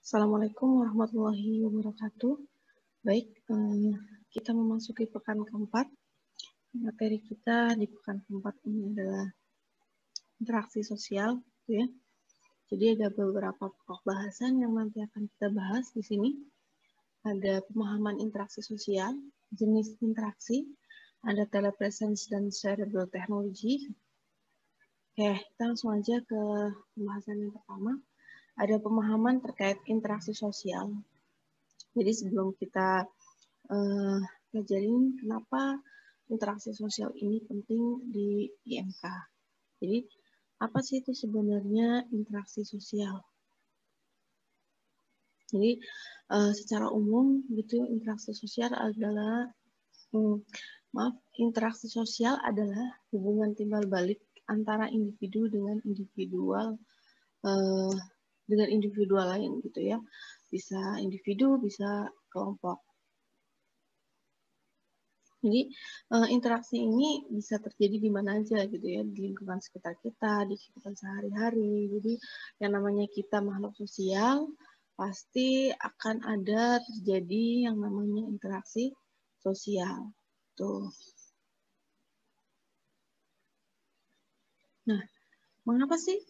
Assalamualaikum warahmatullahi wabarakatuh. Baik, kita memasuki pekan keempat. Materi kita di pekan keempat ini adalah interaksi sosial, gitu ya. Jadi ada beberapa pokok bahasan yang nanti akan kita bahas di sini. Ada pemahaman interaksi sosial, jenis interaksi, ada telepresence dan shareable technology. Oke, kita langsung aja ke pembahasan yang pertama. Ada pemahaman terkait interaksi sosial. Jadi sebelum kita pelajarin kenapa interaksi sosial ini penting di IMK. Jadi apa sih itu sebenarnya interaksi sosial? Jadi secara umum gitu interaksi sosial adalah interaksi sosial adalah hubungan timbal balik antara individu dengan individual lain gitu ya. Bisa individu, bisa kelompok. Jadi interaksi ini bisa terjadi di mana aja gitu ya, di lingkungan sekitar kita, di kehidupan sehari-hari. Jadi yang namanya kita makhluk sosial, pasti akan ada terjadi yang namanya interaksi sosial. Tuh. Nah, mengapa sih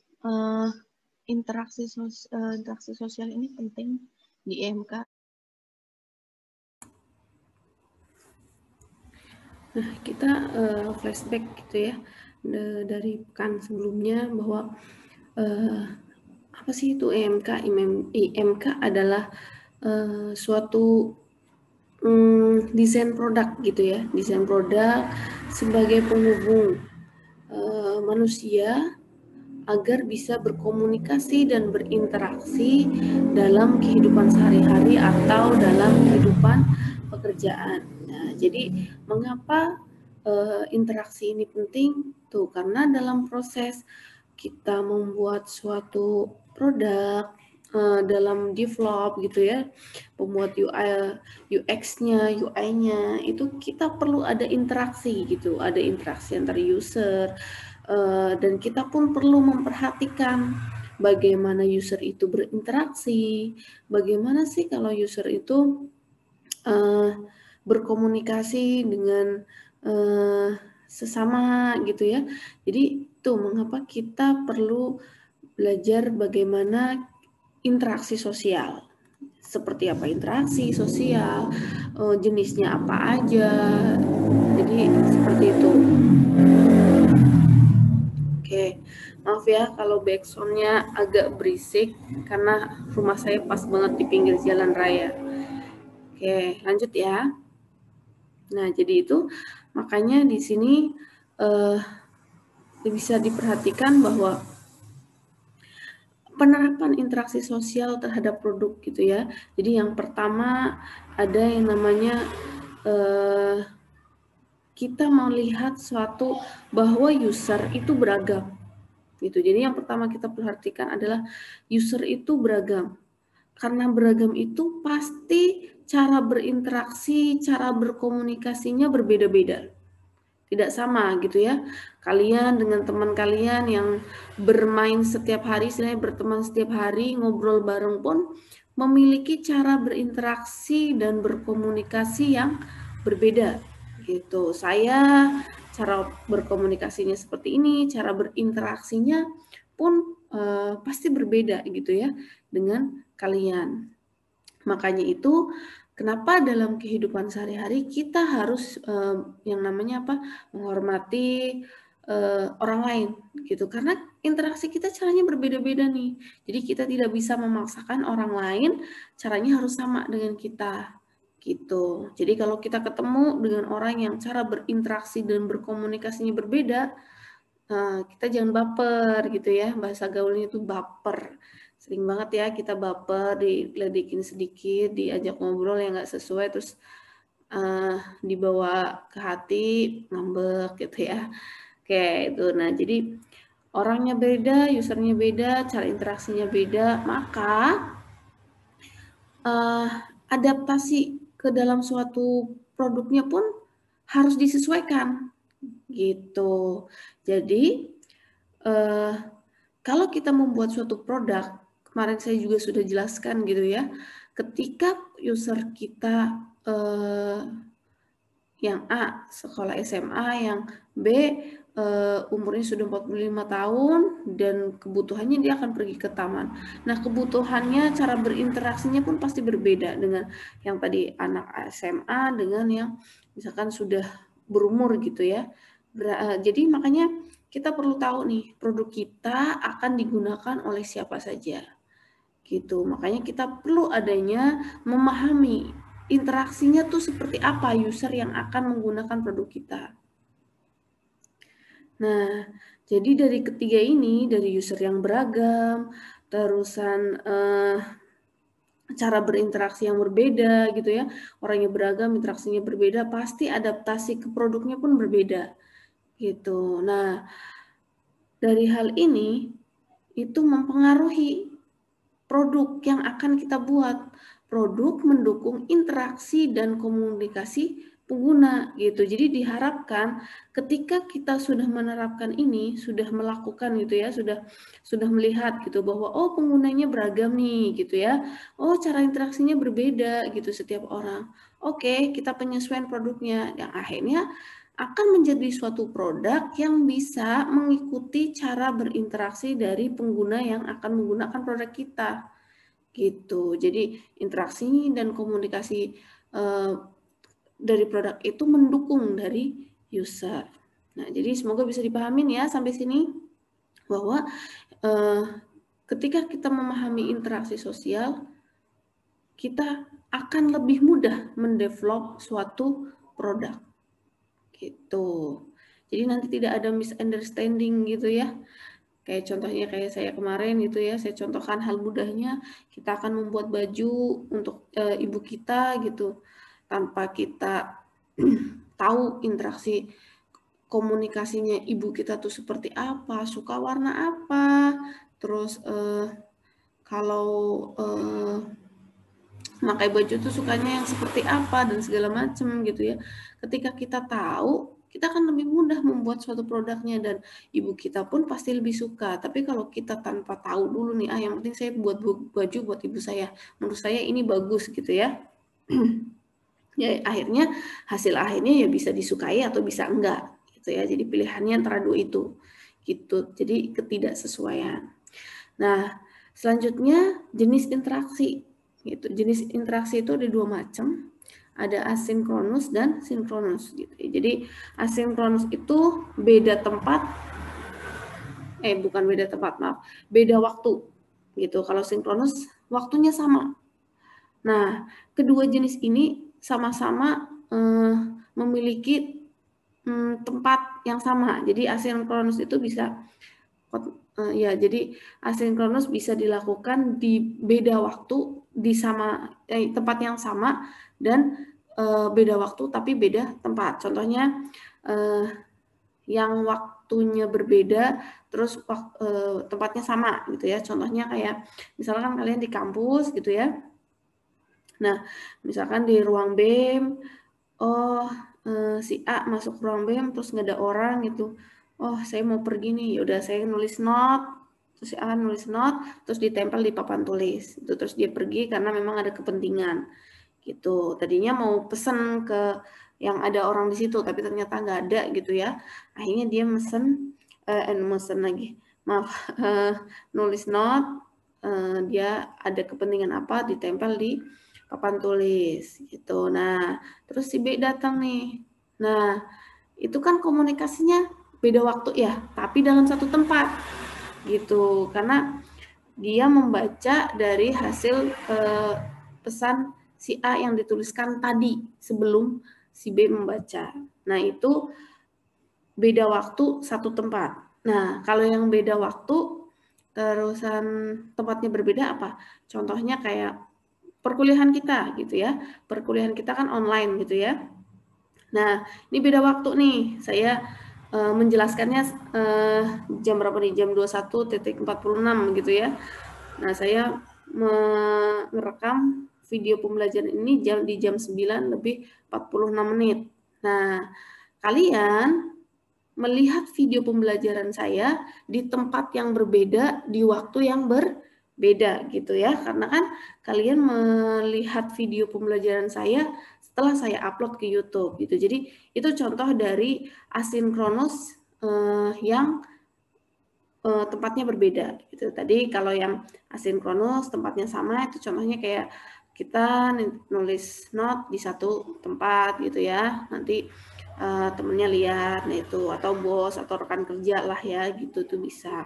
interaksi sosial ini penting di IMK? Nah, kita flashback gitu ya dari pekan sebelumnya bahwa apa sih itu IMK? IMK adalah suatu desain produk gitu ya, desain produk sebagai penghubung manusia agar bisa berkomunikasi dan berinteraksi dalam kehidupan sehari-hari atau dalam kehidupan pekerjaan. Nah, jadi mengapa interaksi ini penting? Tuh, karena dalam proses kita membuat suatu produk, dalam develop gitu ya, pembuat UI, UX-nya, UI-nya, itu kita perlu ada interaksi gitu, ada interaksi antar user, dan kita pun perlu memperhatikan bagaimana user itu berinteraksi, bagaimana sih kalau user itu berkomunikasi dengan sesama gitu ya. Jadi itu mengapa kita perlu belajar bagaimana interaksi sosial. Seperti apa interaksi sosial, jenisnya apa aja. Jadi seperti itu. Oke, maaf ya kalau backsound-nya agak berisik karena rumah saya pas banget di pinggir jalan raya. Oke, lanjut ya. Nah, jadi itu makanya di sini bisa diperhatikan bahwa penerapan interaksi sosial terhadap produk gitu ya. Jadi yang pertama ada yang namanya kita melihat suatu bahwa user itu beragam. Gitu. Jadi yang pertama kita perhatikan adalah user itu beragam. Karena beragam itu pasti cara berinteraksi, cara berkomunikasinya berbeda-beda. Tidak sama gitu ya. Kalian dengan teman kalian yang bermain setiap hari, istilahnya berteman setiap hari, ngobrol bareng pun memiliki cara berinteraksi dan berkomunikasi yang berbeda gitu. Saya cara berkomunikasinya seperti ini, cara berinteraksinya pun pasti berbeda gitu ya dengan kalian. Makanya itu kenapa dalam kehidupan sehari-hari kita harus yang namanya apa? Menghormati orang lain gitu. Karena interaksi kita caranya berbeda-beda nih. Jadi kita tidak bisa memaksakan orang lain caranya harus sama dengan kita gitu. Jadi kalau kita ketemu dengan orang yang cara berinteraksi dan berkomunikasinya berbeda, kita jangan baper gitu ya. Bahasa gaulnya itu baper. Sering banget ya kita baper, diledekin sedikit, diajak ngobrol yang nggak sesuai, terus dibawa ke hati, ngambek gitu ya. Oke, itu. Nah, jadi orangnya beda, usernya beda, cara interaksinya beda, maka adaptasi ke dalam suatu produknya pun harus disesuaikan gitu. Jadi kalau kita membuat suatu produk, kemarin saya juga sudah jelaskan gitu ya. Ketika user kita yang A sekolah SMA, yang B umurnya sudah 45 tahun dan kebutuhannya dia akan pergi ke taman. Nah, kebutuhannya, cara berinteraksinya pun pasti berbeda dengan yang tadi anak SMA dengan yang misalkan sudah berumur gitu ya. Jadi makanya kita perlu tahu nih, produk kita akan digunakan oleh siapa saja. Gitu. Makanya kita perlu adanya memahami interaksinya tuh seperti apa user yang akan menggunakan produk kita. Nah, jadi dari ketiga ini, dari user yang beragam, terusan cara berinteraksi yang berbeda gitu ya, orangnya beragam, interaksinya berbeda, pasti adaptasi ke produknya pun berbeda gitu. Nah, dari hal ini itu mempengaruhi produk yang akan kita buat. Produk mendukung interaksi dan komunikasi pengguna gitu. Jadi diharapkan ketika kita sudah menerapkan ini, sudah melakukan gitu ya, sudah melihat gitu bahwa oh penggunanya beragam nih gitu ya. Oh cara interaksinya berbeda gitu setiap orang. Oke, kita penyesuaian produknya yang akhirnya akan menjadi suatu produk yang bisa mengikuti cara berinteraksi dari pengguna yang akan menggunakan produk kita. Gitu. Jadi interaksi dan komunikasi dari produk itu mendukung dari user. Nah, jadi semoga bisa dipahamin ya sampai sini bahwa ketika kita memahami interaksi sosial, kita akan lebih mudah mendevelop suatu produk. Gitu. Jadi nanti tidak ada misunderstanding gitu ya. Kayak contohnya kayak saya kemarin gitu ya, saya contohkan hal mudahnya, kita akan membuat baju untuk ibu kita gitu, tanpa kita tahu interaksi komunikasinya ibu kita tuh seperti apa, suka warna apa, terus kalau pakai baju tuh sukanya yang seperti apa dan segala macam gitu ya. Ketika kita tahu, kita akan lebih mudah membuat suatu produknya dan ibu kita pun pasti lebih suka. Tapi kalau kita tanpa tahu dulu nih, yang penting saya buat baju buat ibu saya. Menurut saya ini bagus gitu ya. Ya akhirnya hasil akhirnya ya bisa disukai atau bisa enggak gitu ya. Jadi pilihannya antara dua itu. Gitu. Jadi ketidaksesuaian. Nah, selanjutnya jenis interaksi. Gitu. Jenis interaksi itu ada dua macam, ada asinkronus dan sinkronus. Gitu. Jadi asinkronus itu beda tempat, bukan beda tempat, maaf, beda waktu. Gitu. Kalau sinkronus waktunya sama. Nah, kedua jenis ini sama-sama memiliki tempat yang sama. Jadi asinkronus itu bisa ya, jadi asinkronus bisa dilakukan di beda waktu di tempat yang sama dan beda waktu tapi beda tempat. Contohnya yang waktunya berbeda terus tempatnya sama gitu ya. Contohnya kayak misalkan kalian di kampus gitu ya. Nah, misalkan di ruang BEM, si A masuk ruang BEM terus nggak ada orang gitu. Oh, saya mau pergi nih, yaudah saya nulis note, terus si A nulis note, terus ditempel di papan tulis. Itu terus dia pergi karena memang ada kepentingan. Gitu. Tadinya mau pesen ke yang ada orang di situ, tapi ternyata nggak ada gitu ya. Akhirnya dia mesen lagi. Maaf, nulis note, dia ada kepentingan apa, ditempel di papan tulis gitu. Nah, terus si B datang nih. Nah, itu kan komunikasinya beda waktu ya, tapi dalam satu tempat gitu. Karena dia membaca dari hasil pesan si A yang dituliskan tadi sebelum si B membaca. Nah, itu beda waktu satu tempat. Nah, kalau yang beda waktu terusan tempatnya berbeda apa? Contohnya kayak perkuliahan kita gitu ya. Perkuliahan kita kan online gitu ya. Nah, ini beda waktu nih. Saya menjelaskannya jam berapa nih? Jam 21.46 gitu ya. Nah, saya merekam video pembelajaran ini di jam 9:46. Nah, kalian melihat video pembelajaran saya di tempat yang berbeda, di waktu yang berbeda. beda gitu ya, karena kan kalian melihat video pembelajaran saya setelah saya upload ke YouTube gitu. Jadi itu contoh dari asinkronus yang tempatnya berbeda gitu. Tadi kalau yang asinkronus tempatnya sama, itu contohnya kayak kita nulis note di satu tempat gitu ya, nanti temennya lihat, nah itu, atau bos atau rekan kerja lah ya gitu tuh bisa.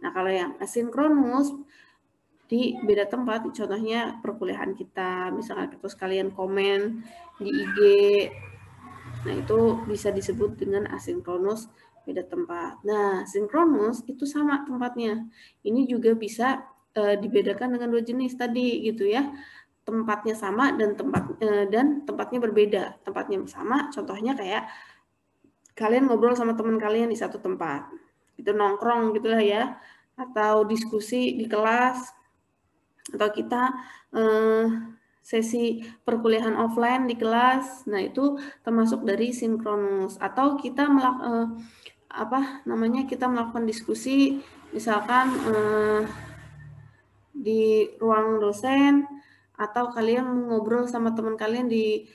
Nah kalau yang asinkronus di beda tempat, contohnya perkuliahan kita, misalkan terus kalian komen di IG, nah itu bisa disebut dengan asinkronus beda tempat. Nah, sinkronus itu sama tempatnya. Ini juga bisa dibedakan dengan dua jenis tadi gitu ya. Tempatnya sama dan tempatnya berbeda. Tempatnya sama, contohnya kayak kalian ngobrol sama teman kalian di satu tempat. Itu nongkrong gitulah ya, atau diskusi di kelas, atau kita sesi perkuliahan offline di kelas. Nah, itu termasuk dari sinkronus. Atau kita kita melakukan diskusi misalkan di ruang dosen, atau kalian ngobrol sama teman kalian di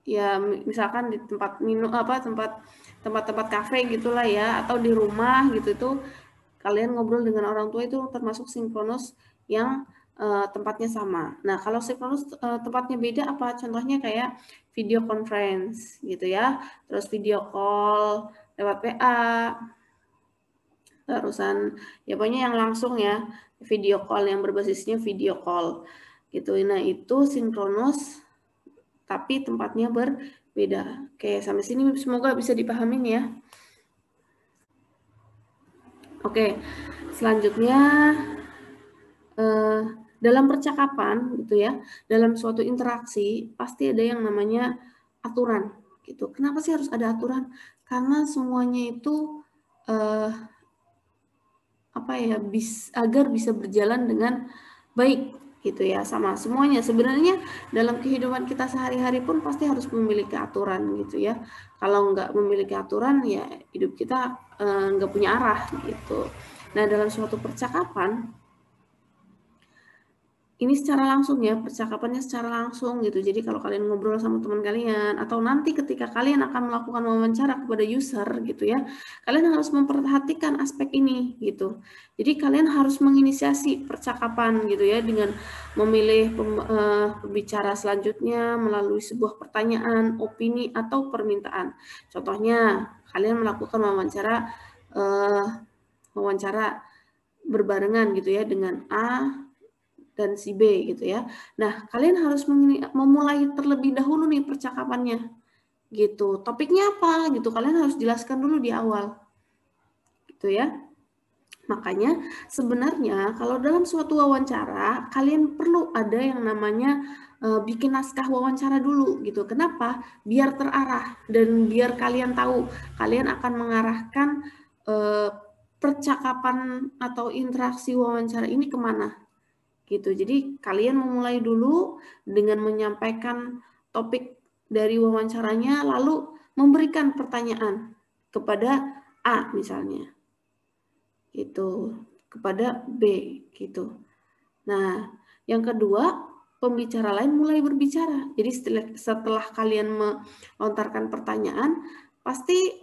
ya misalkan di tempat minum tempat-tempat kafe gitulah ya, atau di rumah gitu. Itu kalian ngobrol dengan orang tua, itu termasuk sinkronus yang tempatnya sama. Nah, kalau sinkronus tempatnya beda apa? Contohnya kayak video conference gitu ya, terus video call lewat WA, terusan ya pokoknya yang langsung ya, video call yang berbasisnya video call gitu. Nah, itu sinkronus tapi tempatnya berbeda. Oke, sampai sini semoga bisa dipahamin ya. Oke, selanjutnya dalam percakapan gitu ya, dalam suatu interaksi pasti ada yang namanya aturan gitu. Kenapa sih harus ada aturan? Karena semuanya itu agar bisa berjalan dengan baik gitu ya, sama semuanya. Sebenarnya dalam kehidupan kita sehari-hari pun pasti harus memiliki aturan gitu ya. Kalau nggak memiliki aturan ya hidup kita nggak punya arah gitu. Nah, dalam suatu percakapan ini secara langsung ya, percakapannya secara langsung gitu. Jadi kalau kalian ngobrol sama teman kalian, atau nanti ketika kalian akan melakukan wawancara kepada user gitu ya, kalian harus memperhatikan aspek ini gitu. Jadi kalian harus menginisiasi percakapan gitu ya, dengan memilih pembicara selanjutnya melalui sebuah pertanyaan, opini, atau permintaan. Contohnya, kalian melakukan wawancara berbarengan gitu ya dengan A dan si B gitu ya. Nah, kalian harus memulai terlebih dahulu nih percakapannya gitu. Topiknya apa gitu, kalian harus jelaskan dulu di awal gitu ya. Makanya sebenarnya kalau dalam suatu wawancara kalian perlu ada yang namanya bikin naskah wawancara dulu gitu. Kenapa? Biar terarah dan biar kalian tahu kalian akan mengarahkan percakapan atau interaksi wawancara ini kemana gitu. Jadi kalian memulai dulu dengan menyampaikan topik dari wawancaranya, lalu memberikan pertanyaan kepada A misalnya, gitu, kepada B gitu. Nah, yang kedua, pembicara lain mulai berbicara. Jadi setelah kalian melontarkan pertanyaan, pasti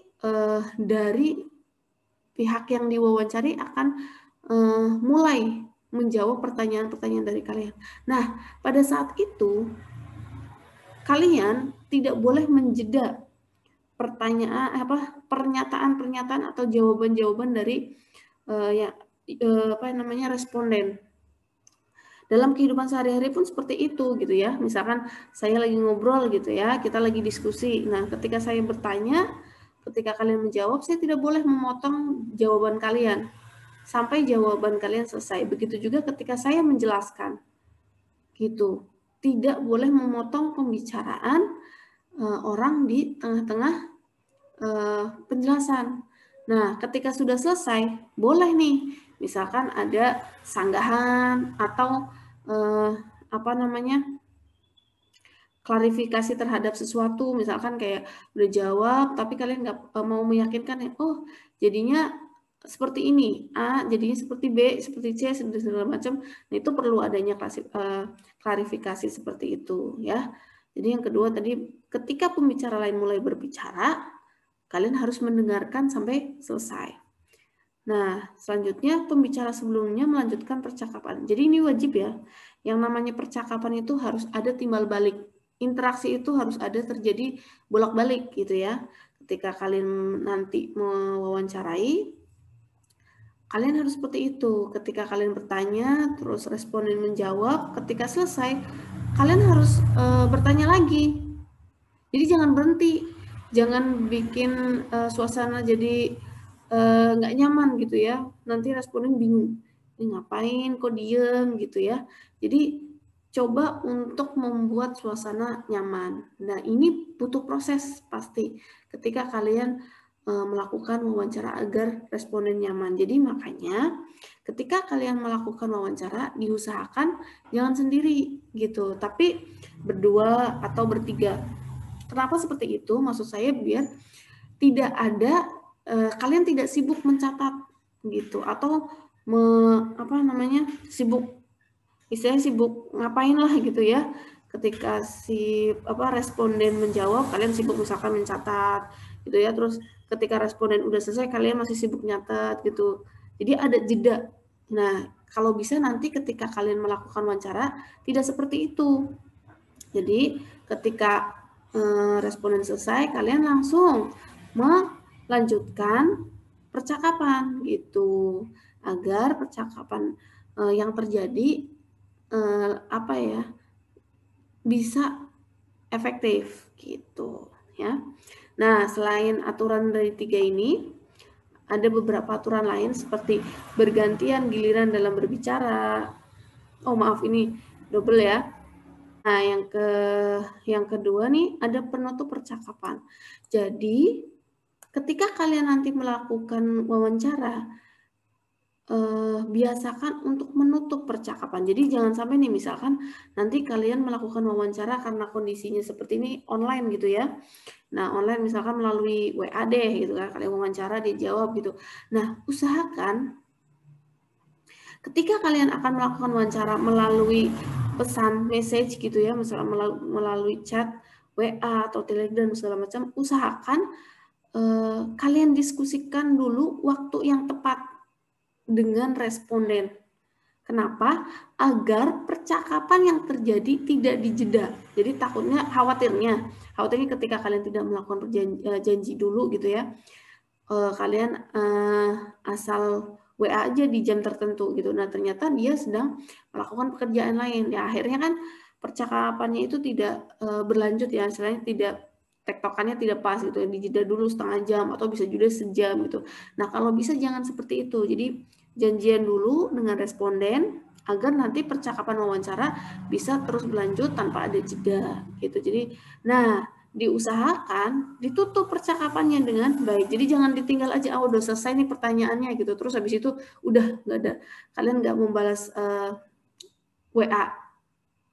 dari pihak yang diwawancari akan mulai menjawab pertanyaan-pertanyaan dari kalian. Nah, pada saat itu kalian tidak boleh menjeda pernyataan-pernyataan atau jawaban-jawaban dari responden. Dalam kehidupan sehari-hari pun seperti itu gitu ya. Misalkan saya lagi ngobrol gitu ya, kita lagi diskusi. Nah, ketika saya bertanya, ketika kalian menjawab, saya tidak boleh memotong jawaban kalian sampai jawaban kalian selesai. Begitu juga ketika saya menjelaskan, gitu. Tidak boleh memotong pembicaraan orang di tengah-tengah penjelasan. Nah, ketika sudah selesai, boleh nih, misalkan ada sanggahan atau klarifikasi terhadap sesuatu, misalkan kayak udah jawab, tapi kalian nggak mau meyakinkan ya, oh jadinya seperti ini, A jadinya seperti B, seperti C, segala macam. Nah, itu perlu adanya klarifikasi seperti itu ya. Jadi yang kedua tadi, ketika pembicara lain mulai berbicara, kalian harus mendengarkan sampai selesai. Nah, selanjutnya pembicara sebelumnya melanjutkan percakapan. Jadi ini wajib ya. Yang namanya percakapan itu harus ada timbal balik. Interaksi itu harus ada terjadi bolak-balik gitu ya. Ketika kalian nanti mewawancarai, kalian harus seperti itu. Ketika kalian bertanya, terus responden menjawab, ketika selesai, kalian harus bertanya lagi. Jadi jangan berhenti, jangan bikin suasana jadi nggak nyaman gitu ya. Nanti responden bingung, ini ngapain kok diem gitu ya. Jadi coba untuk membuat suasana nyaman. Nah, ini butuh proses pasti ketika kalian melakukan wawancara agar responden nyaman. Jadi makanya ketika kalian melakukan wawancara, diusahakan jangan sendiri gitu, tapi berdua atau bertiga. Kenapa seperti itu? Maksud saya biar tidak ada kalian tidak sibuk mencatat gitu, atau sibuk, istilahnya sibuk ngapain lah gitu ya. Ketika si responden menjawab, kalian sibuk misalkan mencatat gitu ya. Terus ketika responden udah selesai, kalian masih sibuk nyatet gitu. Jadi ada jeda. Nah, kalau bisa nanti ketika kalian melakukan wawancara tidak seperti itu. Jadi ketika responden selesai, kalian langsung melanjutkan percakapan gitu, agar percakapan yang terjadi bisa efektif gitu ya. Nah, selain aturan dari 3 ini, ada beberapa aturan lain seperti bergantian giliran dalam berbicara. Oh maaf, ini double ya. Nah, yang kedua nih, ada penutup percakapan. Jadi ketika kalian nanti melakukan wawancara, biasakan untuk menutup percakapan. Jadi jangan sampai nih, misalkan nanti kalian melakukan wawancara karena kondisinya seperti ini online gitu ya. Nah, online misalkan melalui WA deh gitu kan, kalian wawancara, dia jawab gitu. Nah, usahakan ketika kalian akan melakukan wawancara melalui pesan message gitu ya, misalnya melalui chat WA atau Telegram segala macam, usahakan kalian diskusikan dulu waktu yang tepat dengan responden. Kenapa? Agar percakapan yang terjadi tidak dijeda. Jadi khawatirnya ketika kalian tidak melakukan janji dulu gitu ya, kalian asal WA aja di jam tertentu gitu. Nah, ternyata dia sedang melakukan pekerjaan lain. Ya, akhirnya kan percakapannya itu tidak berlanjut ya, istilahnya tektokannya tidak pas gitu, dijeda dulu setengah jam atau bisa juga sejam gitu. Nah, kalau bisa jangan seperti itu. Jadi janjian dulu dengan responden agar nanti percakapan wawancara bisa terus berlanjut tanpa ada jeda gitu. Jadi, diusahakan ditutup percakapannya dengan baik. Jadi jangan ditinggal aja, udah selesai nih pertanyaannya gitu, terus habis itu udah nggak ada, kalian nggak membalas WA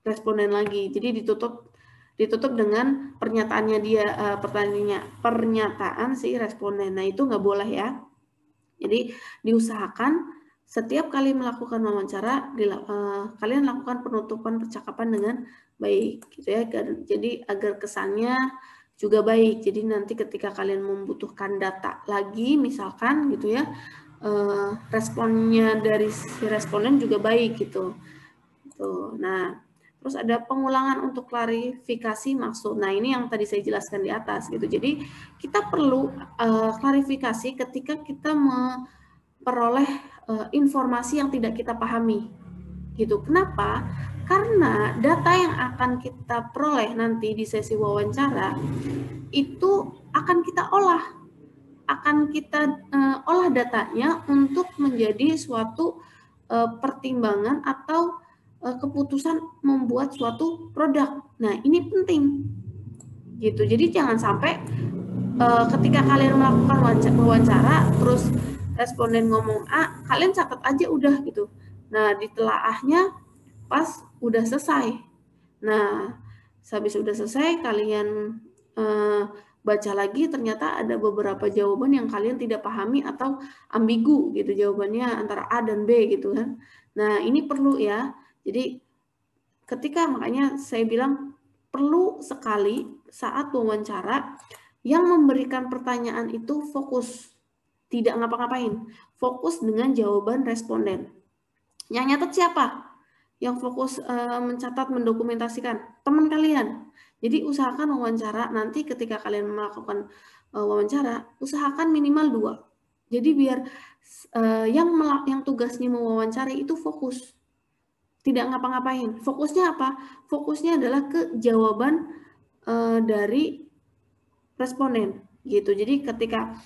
responden lagi. Jadi ditutup dengan pernyataannya dia, pernyataan si responden. Nah, itu nggak boleh ya. Jadi diusahakan setiap kali melakukan wawancara, kalian lakukan penutupan percakapan dengan baik gitu ya. Jadi agar kesannya juga baik. Jadi nanti ketika kalian membutuhkan data lagi misalkan gitu ya, responnya dari si responden juga baik gitu. Nah, terus ada pengulangan untuk klarifikasi maksud. Nah, ini yang tadi saya jelaskan di atas gitu. Jadi kita perlu klarifikasi ketika kita memperoleh informasi yang tidak kita pahami gitu. Kenapa? Karena data yang akan kita peroleh nanti di sesi wawancara itu akan kita olah, olah datanya untuk menjadi suatu pertimbangan atau keputusan membuat suatu produk. Nah, ini penting gitu. Jadi jangan sampai ketika kalian melakukan wawancara terus responden ngomong A, kalian catat aja udah gitu. Nah, ditelaahnya pas udah selesai. Nah, habis udah selesai kalian baca lagi ternyata ada beberapa jawaban yang kalian tidak pahami atau ambigu gitu jawabannya antara A dan B gitu kan. Nah, ini perlu ya. Jadi ketika makanya saya bilang perlu sekali saat wawancara yang memberikan pertanyaan itu fokus, tidak ngapa-ngapain, fokus dengan jawaban responden. Yang nyatet siapa? Yang fokus mencatat, mendokumentasikan teman kalian. Jadi usahakan wawancara nanti ketika kalian melakukan wawancara, usahakan minimal 2. Jadi biar yang tugasnya mewawancari itu fokus, tidak ngapa-ngapain. Fokusnya apa? Fokusnya adalah ke jawaban dari responden gitu. Jadi ketika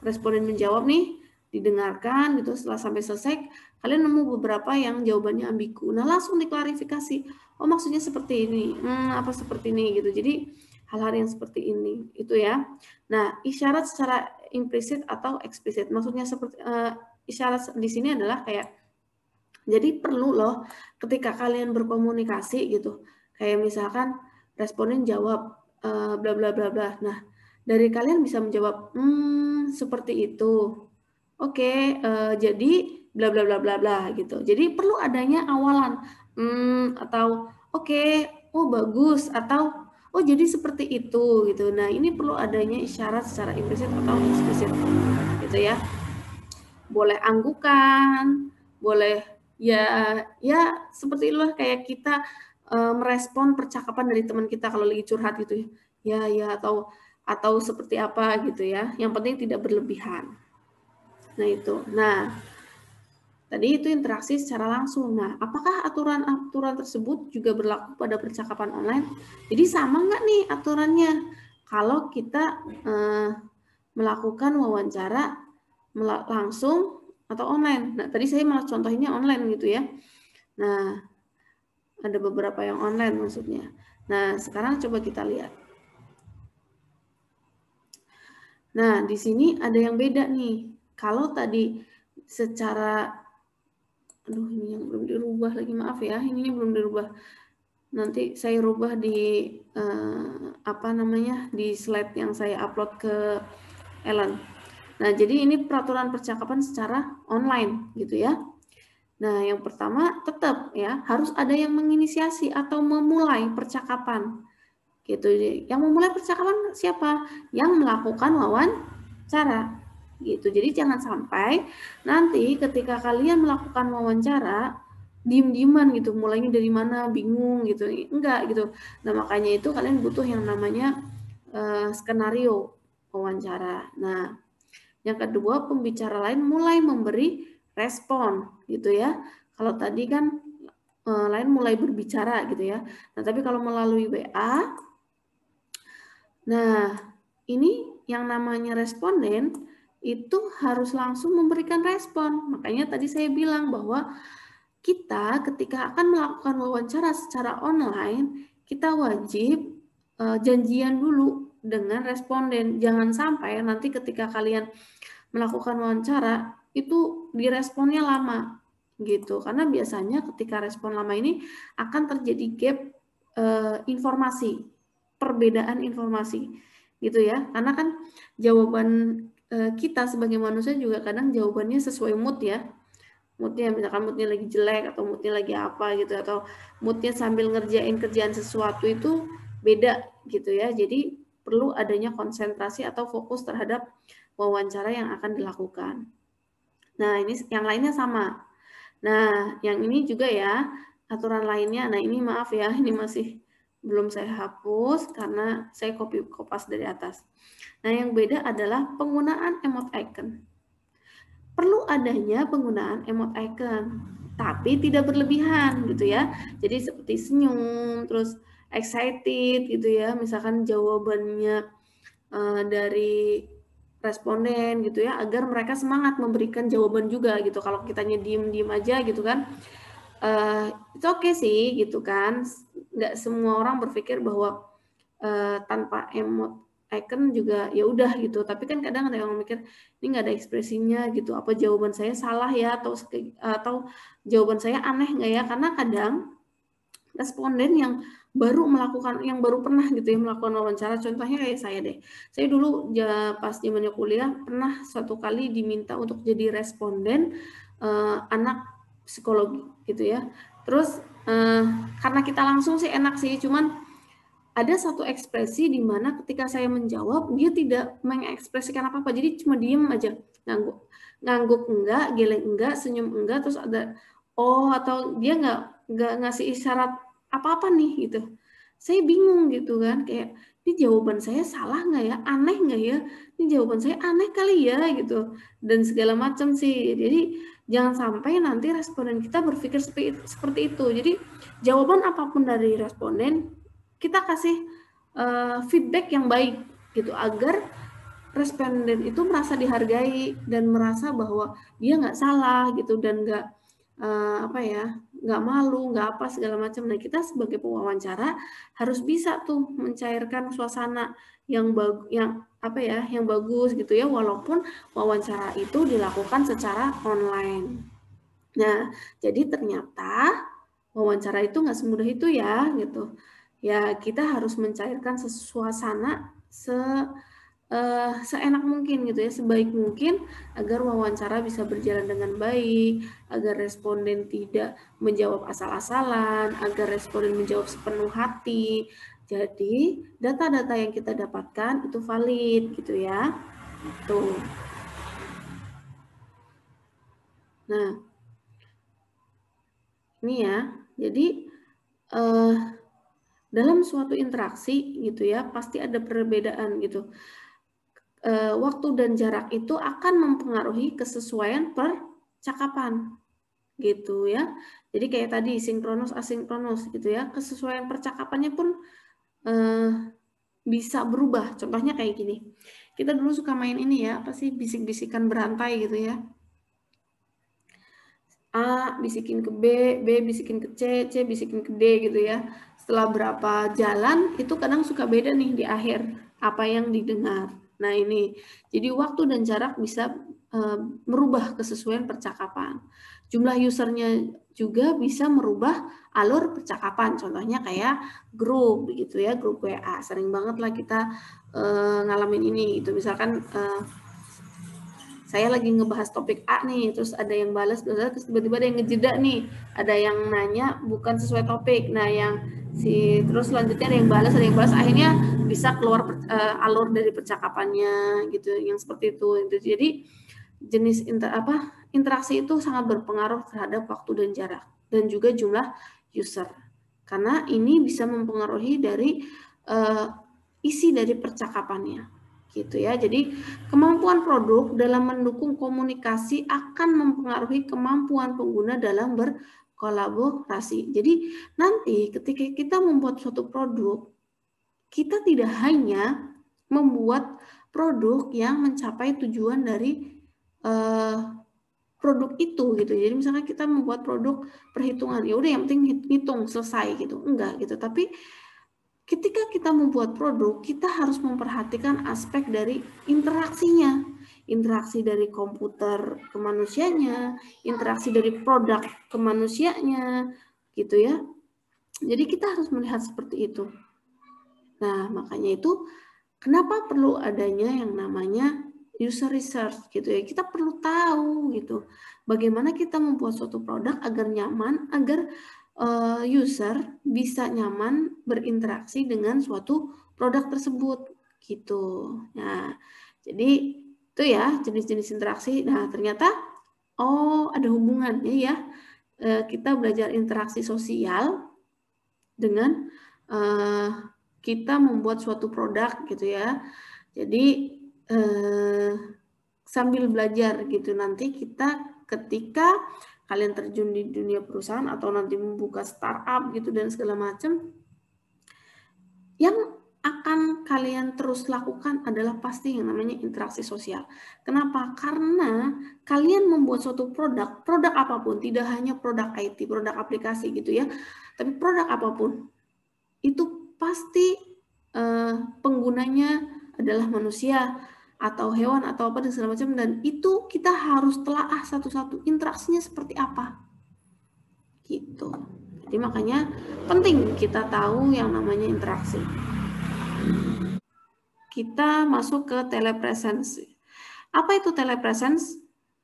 responden menjawab nih, didengarkan gitu, setelah sampai selesai kalian nemu beberapa yang jawabannya ambigu. Nah, langsung diklarifikasi. Oh, maksudnya seperti ini. Apa seperti ini gitu. Jadi hal-hal yang seperti ini itu ya. Nah, isyarat secara implisit atau eksplisit. Maksudnya seperti isyarat di sini adalah kayak jadi perlu loh ketika kalian berkomunikasi gitu. Kayak misalkan responden jawab bla bla bla bla. Nah, dari kalian bisa menjawab seperti itu. Oke, jadi bla bla bla bla bla gitu. Jadi perlu adanya awalan atau oke, oh bagus atau oh jadi seperti itu gitu. Nah, ini perlu adanya isyarat secara implisit atau eksplisit gitu ya. Boleh anggukan, boleh ya seperti itulah kayak kita merespon percakapan dari teman kita kalau lagi curhat gitu ya atau seperti apa gitu ya. Yang penting tidak berlebihan. Nah itu. Nah, tadi itu interaksi secara langsung. Nah, apakah aturan-aturan tersebut juga berlaku pada percakapan online? Jadi sama nggak nih aturannya? Kalau kita melakukan wawancara langsung atau online. Nah, tadi saya malah contohnya online gitu ya. Nah, ada beberapa yang online maksudnya. Nah, sekarang coba kita lihat. Nah, di sini ada yang beda nih. Kalau tadi secara, aduh ini yang belum dirubah lagi, maaf ya, ini belum dirubah. Nanti saya rubah di di slide yang saya upload ke Ellen. Nah, jadi ini peraturan percakapan secara online gitu ya. Nah, yang pertama tetap ya harus ada yang menginisiasi atau memulai percakapan. Gitu. Yang memulai percakapan siapa? Yang melakukan wawancara. Gitu. Jadi jangan sampai nanti ketika kalian melakukan wawancara diem-dieman gitu, mulainya dari mana, bingung gitu. Enggak gitu. Nah, makanya itu kalian butuh yang namanya skenario wawancara. Nah, yang kedua, pembicara lain mulai memberi respon gitu ya. Kalau tadi kan lain mulai berbicara gitu ya. Nah, tapi kalau melalui WA, nah ini yang namanya responden itu harus langsung memberikan respon. Makanya tadi saya bilang bahwa kita ketika akan melakukan wawancara secara online, kita wajib janjian dulu dengan responden. Jangan sampai nanti ketika kalian melakukan wawancara itu diresponnya lama gitu, karena biasanya ketika respon lama ini akan terjadi gap informasi, perbedaan informasi gitu ya, karena kan jawaban kita sebagai manusia juga kadang jawabannya sesuai mood ya, moodnya misalkan moodnya lagi jelek atau moodnya lagi apa gitu, atau moodnya sambil ngerjain kerjaan sesuatu itu beda gitu ya. Jadi perlu adanya konsentrasi atau fokus terhadap wawancara yang akan dilakukan. Nah, ini yang lainnya sama. Nah, yang ini juga ya, aturan lainnya. Nah, ini maaf ya, ini masih belum saya hapus karena saya copy kopas dari atas. Nah, yang beda adalah penggunaan emot icon. Perlu adanya penggunaan emot icon, tapi tidak berlebihan gitu ya. Jadi seperti senyum, terus excited gitu ya. Misalkan jawabannya dari responden gitu ya, agar mereka semangat memberikan jawaban juga gitu. Kalau kitanya diem-diem aja gitu kan, itu oke sih gitu kan. Nggak semua orang berpikir bahwa tanpa emot icon juga ya udah gitu. Tapi kan kadang ada yang mikir ini nggak ada ekspresinya gitu. Apa jawaban saya salah ya atau jawaban saya aneh nggak ya? Karena kadang responden yang baru melakukan, yang baru pernah gitu ya melakukan wawancara. Contohnya kayak saya deh. Saya dulu pas zamannya kuliah pernah suatu kali diminta untuk jadi responden anak psikologi gitu ya. Terus karena kita langsung sih enak sih, cuman ada satu ekspresi di mana ketika saya menjawab dia tidak mengekspresikan apa-apa, jadi cuma diem aja, ngangguk enggak, geleng enggak, senyum enggak, terus ada atau dia nggak ngasih isyarat apa-apa nih gitu. Saya bingung gitu kan, kayak ini jawaban saya salah nggak ya, aneh nggak ya, ini jawaban saya aneh kali ya gitu, dan segala macam sih. Jadi jangan sampai nanti responden kita berpikir seperti itu. Jadi jawaban apapun dari responden kita kasih feedback yang baik gitu, agar responden itu merasa dihargai dan merasa bahwa dia nggak salah gitu, dan nggak nggak malu, nggak apa segala macam. Nah, kita sebagai pewawancara harus bisa tuh mencairkan suasana yang bagus gitu ya, walaupun wawancara itu dilakukan secara online. Nah, jadi ternyata wawancara itu nggak semudah itu ya gitu. Ya, kita harus mencairkan suasana seenak mungkin gitu ya, sebaik mungkin, agar wawancara bisa berjalan dengan baik, agar responden tidak menjawab asal-asalan, agar responden menjawab sepenuh hati. Jadi data-data yang kita dapatkan itu valid gitu ya. Tuh. Nah, ini ya. Jadi dalam suatu interaksi gitu ya, pasti ada perbedaan gitu. Waktu dan jarak itu akan mempengaruhi kesesuaian percakapan gitu ya. Jadi kayak tadi sinkronus asinkronus gitu ya, kesesuaian percakapannya pun bisa berubah. Contohnya kayak gini, kita dulu suka main ini ya, apa sih, bisik-bisikan berantai gitu ya. A bisikin ke B, B bisikin ke C, C bisikin ke D gitu ya. Setelah berapa jalan itu kadang suka beda nih di akhir apa yang didengar. Nah ini, jadi waktu dan jarak bisa merubah kesesuaian percakapan. Jumlah usernya juga bisa merubah alur percakapan. Contohnya kayak grup gitu ya, grup WA. Sering banget lah kita ngalamin ini. Itu misalkan saya lagi ngebahas topik A nih, terus ada yang balas, terus tiba-tiba ada yang ngejeda nih, ada yang nanya bukan sesuai topik. Nah, terus selanjutnya ada yang balas, akhirnya bisa keluar alur dari percakapannya gitu, yang seperti itu. Jadi jenis interaksi itu sangat berpengaruh terhadap waktu dan jarak, dan juga jumlah user, karena ini bisa mempengaruhi dari isi dari percakapannya gitu ya. Jadi kemampuan produk dalam mendukung komunikasi akan mempengaruhi kemampuan pengguna dalam berkolaborasi. Jadi nanti ketika kita membuat suatu produk, kita tidak hanya membuat produk yang mencapai tujuan dari produk itu gitu. Jadi misalnya kita membuat produk perhitungan, ya udah yang penting hitung selesai gitu. Enggak gitu. Tapi ketika kita membuat produk, kita harus memperhatikan aspek dari interaksinya. Interaksi dari komputer ke manusianya, interaksi dari produk ke manusianya, gitu ya. Jadi kita harus melihat seperti itu. Nah, makanya itu kenapa perlu adanya yang namanya user research gitu ya. Kita perlu tahu gitu, bagaimana kita membuat suatu produk agar nyaman, agar user bisa nyaman berinteraksi dengan suatu produk tersebut gitu. Nah, jadi itu ya jenis-jenis interaksi. Nah, ternyata ada hubungannya ya. Kita belajar interaksi sosial dengan kita membuat suatu produk gitu ya. Jadi sambil belajar gitu, nanti kita ketika kalian terjun di dunia perusahaan atau nanti membuka startup gitu dan segala macam, yang akan kalian terus lakukan adalah pasti yang namanya interaksi sosial. Kenapa? Karena kalian membuat suatu produk apapun, tidak hanya produk IT, produk aplikasi gitu ya, tapi produk apapun, itu pasti penggunanya adalah manusia atau hewan atau apa dan segala macam, dan itu kita harus telaah satu-satu interaksinya seperti apa gitu Jadi makanya penting kita tahu yang namanya interaksi. Kita masuk ke telepresence. Apa itu telepresence?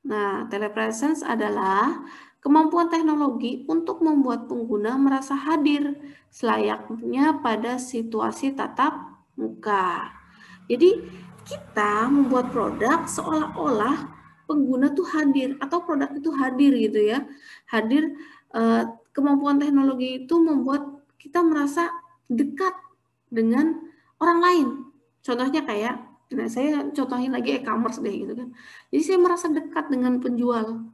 Nah, telepresence adalah kemampuan teknologi untuk membuat pengguna merasa hadir selayaknya pada situasi tatap muka. Jadi, kita membuat produk seolah-olah pengguna tuh hadir atau produk itu hadir gitu ya. Hadir, kemampuan teknologi itu membuat kita merasa dekat dengan orang lain. Contohnya kayak, nah saya contohin lagi e-commerce deh gitu kan. Jadi saya merasa dekat dengan penjual.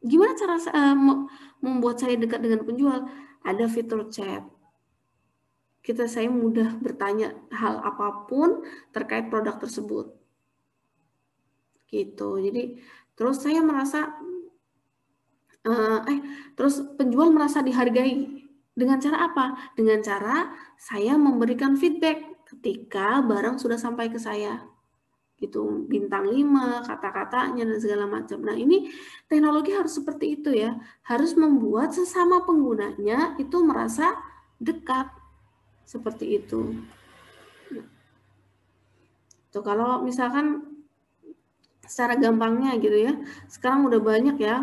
Gimana cara membuat saya dekat dengan penjual? Ada fitur chat. Saya mudah bertanya hal apapun terkait produk tersebut. Gitu. Jadi terus saya merasa terus penjual merasa dihargai. Dengan cara apa? Dengan cara saya memberikan feedback ketika barang sudah sampai ke saya. Gitu, bintang 5, kata-katanya dan segala macam. Nah, ini teknologi harus seperti itu ya. Harus membuat sesama penggunanya itu merasa dekat. Seperti itu. Tuh, kalau misalkan secara gampangnya gitu ya. Sekarang udah banyak ya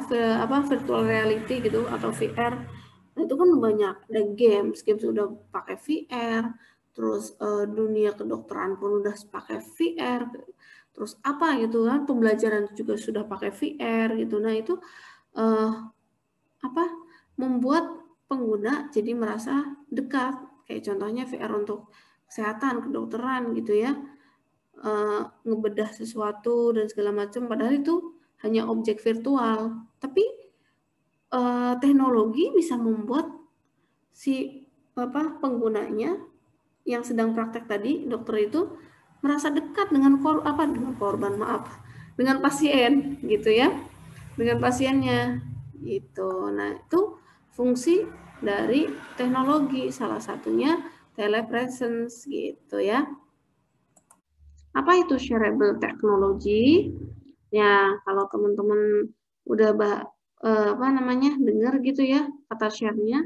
virtual reality gitu atau VR. Nah, itu kan banyak, ada games udah pakai VR, terus dunia kedokteran pun udah pakai VR, terus apa gitu kan, pembelajaran juga sudah pakai VR gitu. Nah, itu membuat pengguna jadi merasa dekat. Kayak contohnya VR untuk kesehatan, kedokteran gitu ya, ngebedah sesuatu dan segala macam, padahal itu hanya objek virtual. Tapi teknologi bisa membuat si penggunanya yang sedang praktek tadi, dokter itu merasa dekat dengan dengan pasien gitu ya, dengan pasiennya gitu. Nah, itu fungsi dari teknologi, salah satunya telepresence gitu ya. Apa itu shareable technology? Ya, kalau teman-teman udah dengar gitu ya kata share-nya.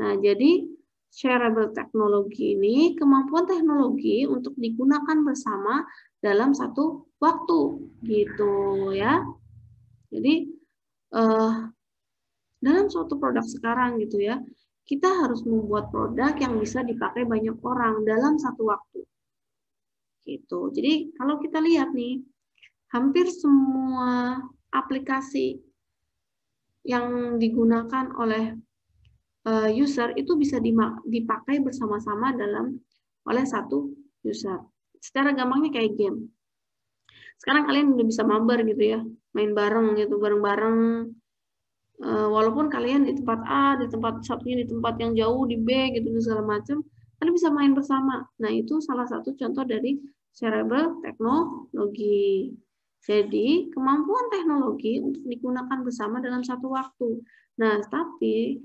Nah, jadi shareable technology ini kemampuan teknologi untuk digunakan bersama dalam satu waktu gitu ya. Jadi dalam suatu produk sekarang gitu ya, kita harus membuat produk yang bisa dipakai banyak orang dalam satu waktu. Gitu. Jadi kalau kita lihat nih, hampir semua aplikasi yang digunakan oleh user itu bisa dipakai bersama-sama oleh satu user. Secara gampangnya kayak game. Sekarang kalian udah bisa mabar gitu ya, main bareng gitu, bareng-bareng. Walaupun kalian di tempat A, di tempat satunya di tempat yang jauh, di B gitu segala macam, kalian bisa main bersama. Nah, itu salah satu contoh dari shareable teknologi. Jadi, kemampuan teknologi untuk digunakan bersama dalam satu waktu. Nah, tapi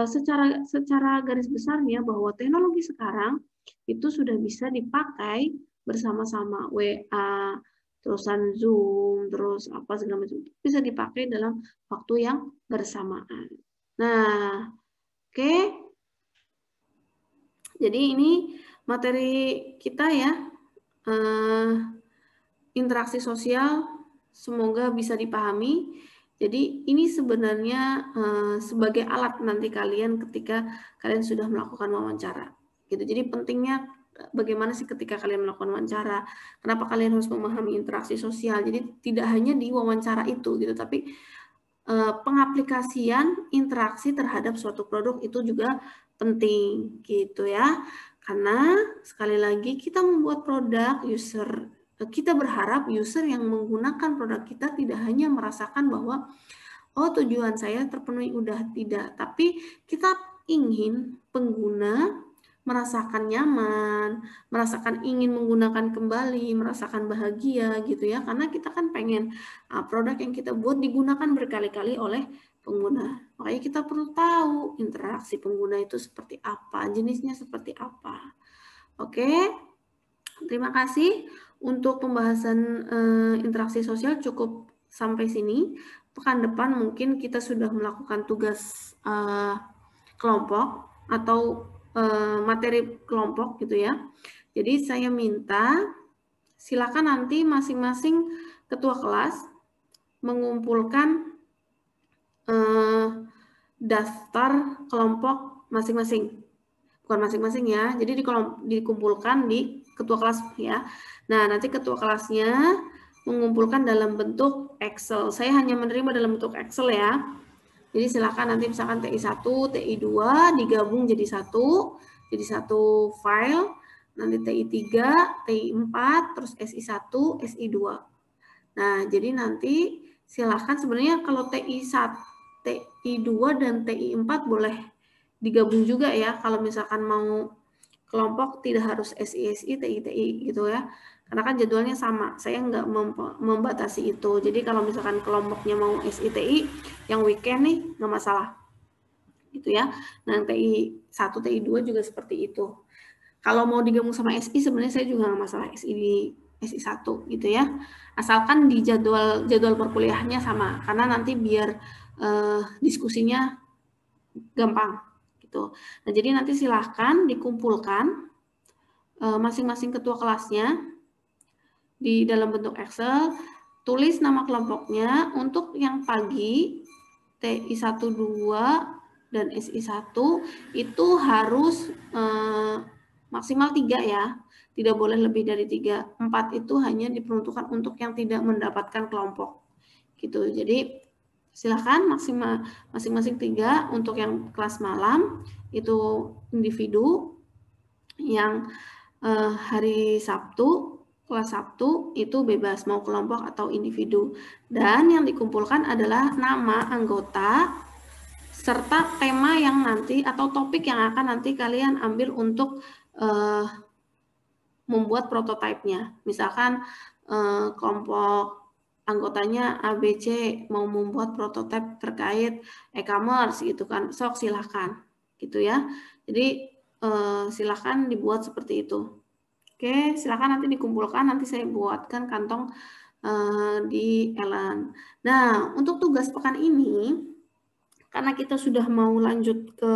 secara garis besarnya bahwa teknologi sekarang itu sudah bisa dipakai bersama-sama, WA, terusan Zoom, terus apa segala macam, bisa dipakai dalam waktu yang bersamaan. Nah, oke. Jadi ini materi kita ya. Interaksi sosial semoga bisa dipahami. Jadi ini sebenarnya sebagai alat nanti kalian ketika kalian sudah melakukan wawancara. Gitu. Jadi pentingnya bagaimana sih ketika kalian melakukan wawancara, kenapa kalian harus memahami interaksi sosial. Jadi tidak hanya di wawancara itu gitu, tapi pengaplikasian interaksi terhadap suatu produk itu juga penting gitu ya. Karena sekali lagi kita membuat produk, kita berharap user yang menggunakan produk kita tidak hanya merasakan bahwa tujuan saya terpenuhi, udah tidak, tapi kita ingin pengguna merasakan nyaman, merasakan ingin menggunakan kembali, merasakan bahagia gitu ya, karena kita kan pengen produk yang kita buat digunakan berkali-kali oleh pengguna. Makanya kita perlu tahu interaksi pengguna itu seperti apa, jenisnya seperti apa. Oke, terima kasih untuk pembahasan interaksi sosial cukup sampai sini. pekan depan mungkin kita sudah melakukan tugas kelompok atau materi kelompok gitu ya. Jadi saya minta silakan nanti masing-masing ketua kelas mengumpulkan daftar kelompok masing-masing. Bukan masing-masing ya, jadi dikumpulkan di ketua kelas ya. Nah, nanti ketua kelasnya mengumpulkan dalam bentuk Excel. Saya hanya menerima dalam bentuk Excel ya. Jadi silakan nanti misalkan TI1, TI2 digabung jadi satu file. Nanti TI3, TI4, terus SI1, SI2. Nah, jadi nanti silakan sebenarnya kalau TI1, TI2 dan TI4 boleh digabung juga ya, kalau misalkan mau kelompok tidak harus SI, TI gitu ya, karena kan jadwalnya sama, saya nggak membatasi itu. Jadi kalau misalkan kelompoknya mau SI, yang weekend nih nggak masalah gitu ya. Nah TI1, TI2 juga seperti itu. Kalau mau digabung sama SI sebenarnya saya juga nggak masalah, SI1 gitu ya, asalkan di jadwal perkuliahannya sama, karena nanti biar diskusinya gampang gitu. Nah, jadi nanti silahkan dikumpulkan masing-masing ketua kelasnya di dalam bentuk Excel, tulis nama kelompoknya. Untuk yang pagi TI1, 2 dan SI1 itu harus maksimal 3 ya, tidak boleh lebih dari 3. 4 itu hanya diperuntukkan untuk yang tidak mendapatkan kelompok gitu. Jadi silahkan masing-masing 3. Untuk yang kelas malam itu individu, yang hari Sabtu, kelas Sabtu itu bebas mau kelompok atau individu. Dan yang dikumpulkan adalah nama anggota serta tema yang nanti atau topik yang akan nanti kalian ambil untuk membuat prototipenya. Misalkan kelompok anggotanya ABC mau membuat prototipe terkait e-commerce gitu kan, sok silahkan gitu ya. Jadi silahkan dibuat seperti itu. Oke, silahkan nanti dikumpulkan, nanti saya buatkan kantong di Ellen. Nah, untuk tugas pekan ini, karena kita sudah mau lanjut ke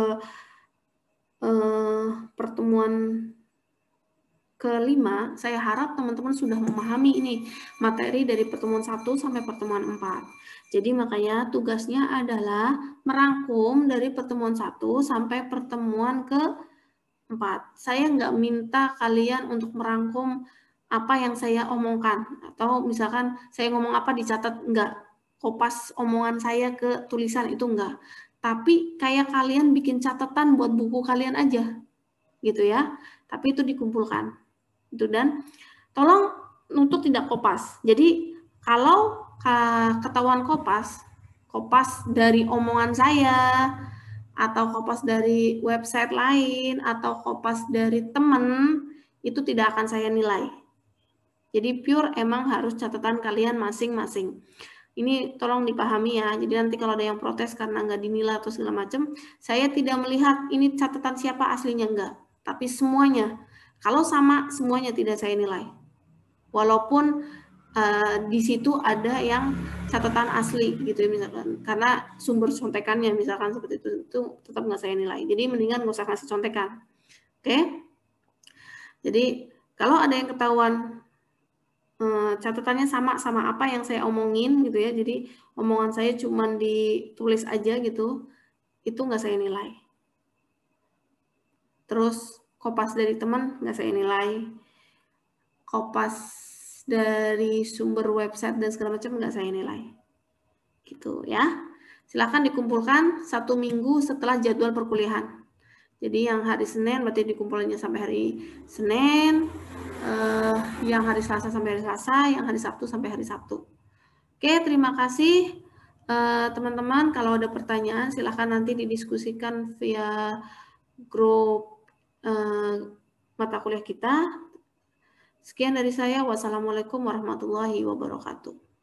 pertemuan kelima, saya harap teman-teman sudah memahami ini materi dari pertemuan 1 sampai pertemuan 4. Jadi makanya tugasnya adalah merangkum dari pertemuan 1 sampai pertemuan ke-4. Saya nggak minta kalian untuk merangkum apa yang saya omongkan, atau misalkan saya ngomong apa dicatat, enggak. Kopas omongan saya ke tulisan itu enggak. Tapi kayak kalian bikin catatan buat buku kalian aja, gitu ya. Tapi itu dikumpulkan. Itu, dan tolong untuk tidak kopas. Jadi kalau ketahuan kopas dari omongan saya, atau kopas dari website lain, atau kopas dari teman, itu tidak akan saya nilai. Jadi pure emang harus catatan kalian masing-masing. Ini tolong dipahami ya. Jadi nanti kalau ada yang protes karena nggak dinilai atau segala macam, saya tidak melihat ini catatan siapa aslinya, enggak. Tapi semuanya. Kalau sama, semuanya tidak saya nilai. Walaupun di situ ada yang catatan asli gitu ya, misalkan karena sumber contekannya misalkan seperti itu tetap nggak saya nilai. Jadi mendingan nggak usah kasih contekan. Oke? Jadi kalau ada yang ketahuan catatannya sama apa yang saya omongin gitu ya, jadi omongan saya cuma ditulis aja gitu, itu nggak saya nilai. Terus kopas dari teman nggak saya nilai, kopas dari sumber website dan segala macam nggak saya nilai, gitu ya. Silakan dikumpulkan 1 minggu setelah jadwal perkuliahan. Jadi yang hari Senin berarti dikumpulinnya sampai hari Senin, yang hari Selasa sampai hari Selasa, yang hari Sabtu sampai hari Sabtu. Oke, terima kasih teman-teman. Kalau ada pertanyaan silakan nanti didiskusikan via grup mata kuliah kita. Sekian dari saya. Wassalamualaikum warahmatullahi wabarakatuh.